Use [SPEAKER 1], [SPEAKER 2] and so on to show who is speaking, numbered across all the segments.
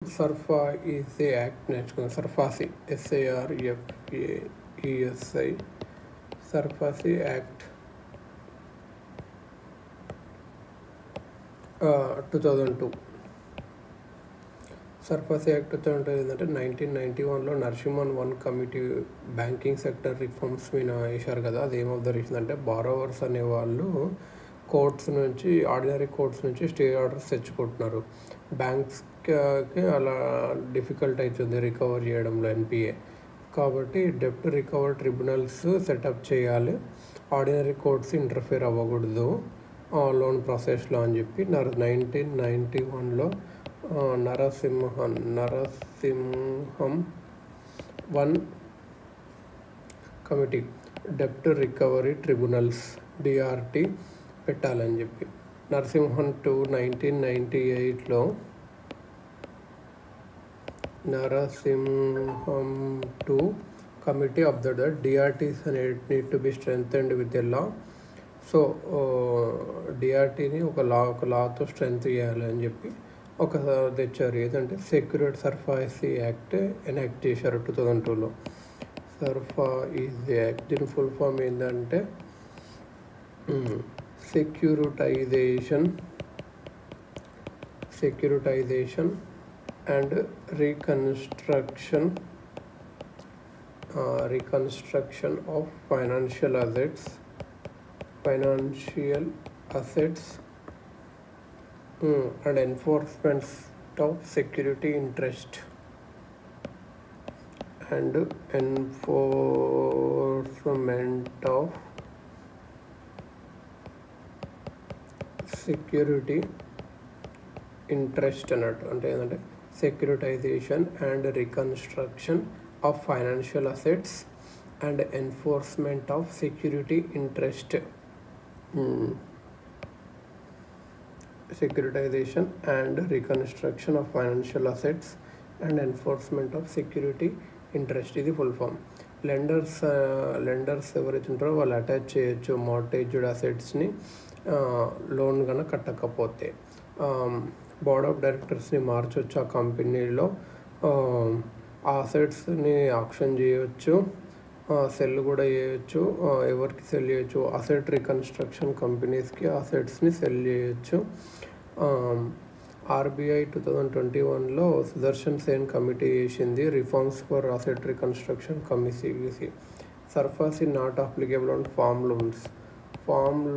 [SPEAKER 1] SARFA is the act SARFASI SARFAESI SARFASI Act 2002. SARFASI Act 2002 ఏంటంటే 1991లో Narasimhan one committee banking sector reforms మీద వేశారు కదా. అది ఏమవుతుందంటే బారోవర్స్ అనేవాళ్ళు కోర్ట్స్ నుంచి ఆర్డినరీ కోర్ట్స్ నుంచి స్టే ఆర్డర్స్ తెచ్చుకుంటున్నారు. బ్యాంక్స్కి అలా డిఫికల్ట్ అవుతుంది రికవర్ చేయడంలో ఎన్పిఏ. కాబట్టి డెప్ట్ రికవర్ ట్రిబ్యునల్స్ సెటప్ చేయాలి, ఆర్డినరీ కోర్ట్స్ ఇంటర్ఫియర్ అవ్వకూడదు లోన్ ప్రాసెస్లో అని చెప్పి 1991లో నరసింహం వన్ కమిటీ డెప్ట్ రికవరీ ట్రిబ్యునల్స్ డిఆర్టీ పెట్టాలని చెప్పి. నరసింహన్ 1998లో Narasimham 2 committee observe that DRTs need to be strengthened with a law. So డిఆర్టీని ఒక లాతో స్ట్రెంత్ చేయాలి అని చెప్పి ఒక తెచ్చారు. ఏదంటే సెక్యూరిటీ సర్ఫాసీ యాక్ట్ ఎనాక్ట్ చేశారు 2002లో. సర్ఫా ఈజ్ యాక్ట్ దీని ఫుల్ ఫామ్ ఏంటంటే securitisation and reconstruction of financial assets and enforcement of security interest అన్నట్టు. అంటే ఏంటంటే securitisation and reconstruction of financial assets and enforcement of security interest. Securitization and reconstruction of financial assets and enforcement of security interest ఇది full form. Lenders ఎవరైతే ఉంటారో వాళ్ళు attach చేయొచ్చు మార్టేజ్డ్ అసెట్స్ని loan కన్నా కట్టకపోతే. బోర్డ్ ఆఫ్ డైరెక్టర్స్ని మార్చొచ్చు ఆ కంపెనీలో, ఆ అసెట్స్ని ఆక్షన్ చేయొచ్చు, సెల్ కూడా చేయొచ్చు. ఎవరికి సెల్ చేయొచ్చు? అసెట్ రీకన్స్ట్రక్షన్ కంపెనీస్కి అసెట్స్ని సెల్ చేయొచ్చు. ఆర్బీఐ 2021లో సుదర్శన్ సేన్ కమిటీ చేసింది reforms for asset reconstruction committee. SARFAESI not applicable on farm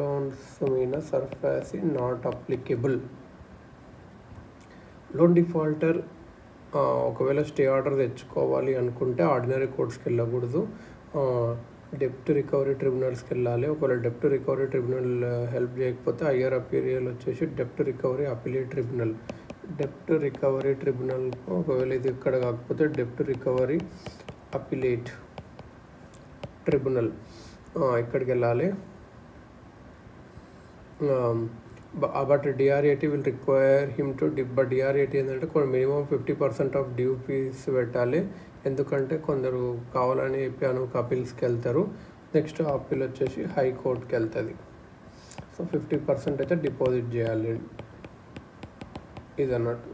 [SPEAKER 1] loans మీద SARFAESI not applicable. Loan defaulter ఒకవేళ స్టే ఆర్డర్ తెచ్చుకోవాలి అనుకుంటే ఆర్డినరీ కోర్ట్స్కి వెళ్ళకూడదు, డెప్ట్ రికవరీ ట్రిబ్యునల్స్కి వెళ్ళాలి. ఒకవేళ డెప్ట్ రికవరీ ట్రిబ్యునల్ హెల్ప్ చేయకపోతే హయ్యర్ అపీరియల్ వచ్చేసి డెప్ట్ రికవరీ అపిలేట్ ట్రిబ్యునల్. ఒకవేళ ఇది ఇక్కడ కాకపోతే డెప్ట్ రికవరీ అపిలేట్ ట్రిబ్యునల్ ఇక్కడికి వెళ్ళాలి. But DRAT will require him to but DRAT ఏంటంటే కొన్ని మినిమం 50% ఆఫ్ డ్యూ ఫీస్ పెట్టాలి. ఎందుకంటే కొందరు కావాలని చెప్పి అపీల్స్కి వెళ్తారు. నెక్స్ట్ అపీల్ వచ్చేసి హైకోర్టుకి వెళ్తుంది. సో 50% అయితే డిపాజిట్ చేయాలి ఇది అన్నట్టు.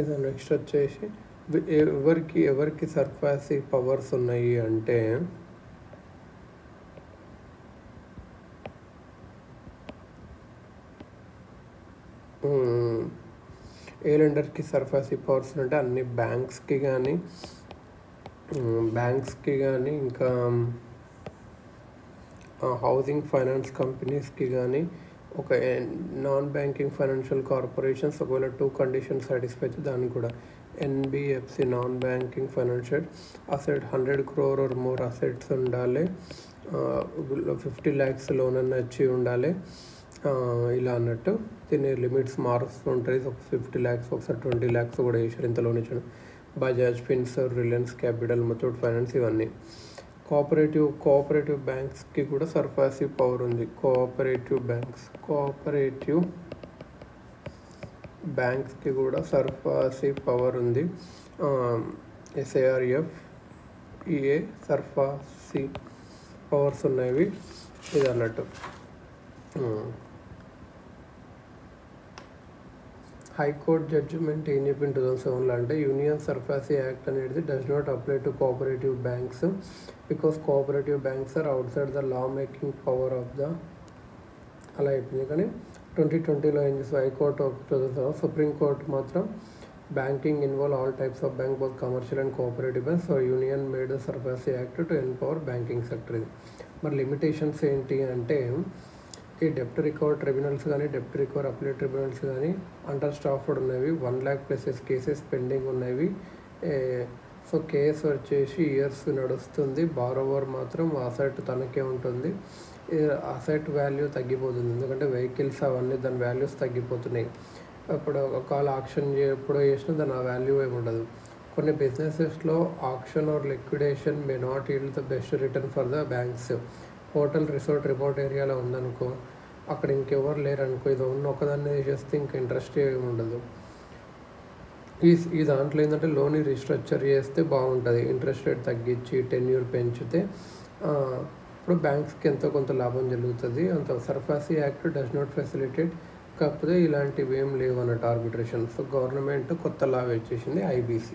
[SPEAKER 1] ఇది నెక్స్ట్ వచ్చేసి ఎవరికి సర్ఫాసీ పవర్స్ ఉన్నాయి అంటే ఏ లెండర్కి సర్ఫాసీ పవర్స్ అంటే అన్ని బ్యాంక్స్కి కానీ ఇంకా హౌసింగ్ ఫైనాన్స్ కంపెనీస్కి కానీ, ఒక నాన్ బ్యాంకింగ్ ఫైనాన్షియల్ కార్పొరేషన్స్ ఒకవేళ 2 కండిషన్స్ సాటిస్ఫై అయితే దానికి కూడా. NBFC non banking financial asset 100 crore or more assets ఉండాలి, 50 lakhs లోన్ అన్న వచ్చి ఉండాలి ఇలా అన్నట్టు. దీని లిమిట్స్ మారుస్తుంటాయి. ఒక 50 lakhs ఒకసారి 20 lakhs కూడా వేసారు ఇంత లోన్ ఇచ్చాడు. బజాజ్ ఫిన్సర్వ్, రిలయన్స్ క్యాపిటల్, ముత్తూట్ ఫైనాన్స్ ఇవన్నీ. కోఆపరేటివ్ బ్యాంక్స్కి కూడా సర్ఫాసీ పవర్ ఉంది. కోఆపరేటివ్ బ్యాంక్స్కి కూడా సర్ఫాసీ పవర్ ఉంది. SARFEA సర్ఫాసీ పవర్స్ ఉన్నవి ఇది అన్నట్టు. హైకోర్టు జడ్జిమెంట్ ఏం చెప్పింది 2007లో అంటే యూనియన్ సర్ఫాసీ యాక్ట్ అనేది does not apply to cooperative banks because cooperative banks are outside the law making power of the అలా అయిపోయింది. కానీ 2020లో ఏం చేస్తుంది హైకోర్టు 2007 సుప్రీంకోర్టు మాత్రం banking involve all types of bank both commercial and cooperative banks. So union made the SARFAESI act to empower banking sector. ఇది మరి limitations ఏంటి అంటే ఈ డెప్ట్ రికవర్ ట్రిబ్యునల్స్ కానీ డెప్ట్ రికవర్ అప్లైడ్ ట్రిబ్యునల్స్ కానీ అండర్ స్టాఫ్డ్ ఉన్నవి 1 lakh+ cases pending ఉన్నవి. So case వచ్చేసి ఇయర్స్ నడుస్తుంది. బారోవర్ మాత్రం అసెట్ తనకే ఉంటుంది. అసెట్ వాల్యూ తగ్గిపోతుంది ఎందుకంటే వెహికల్స్ అవన్నీ దాని వాల్యూస్ తగ్గిపోతున్నాయి. ఇప్పుడు ఒకవేళ ఆక్షన్ ఎప్పుడో చేసినా దాని ఆ వాల్యూ ఏమి ఉండదు. కొన్ని బిజినెసెస్లో auction or liquidation may not yield the best return for the banks. Hotel resort remote ఏరియాలో ఉందనుకో, అక్కడ ఇంకెవరు లేరనుకో, ఇది ఒకదాన్ని చేస్తే ఇంకా ఇంట్రెస్ట్ ఏమి ఉండదు. ఈ దాంట్లో ఏంటంటే లోన్ రీస్ట్రక్చర్ చేస్తే బాగుంటుంది. ఇంట్రెస్ట్ రేట్ తగ్గించి టెన్యూర్ పెంచితే ఇప్పుడు బ్యాంక్స్కి ఎంతో కొంత లాభం జరుగుతుంది. అంత సర్ఫాసీ యాక్ట్ డస్ నాట్ ఫెసిలిటేట్. కాకపోతే ఇలాంటివి ఏం లేవు అన్నట్టు ఆర్బిట్రేషన్. సో గవర్నమెంట్ కొత్త లా వచ్చేసింది IBC.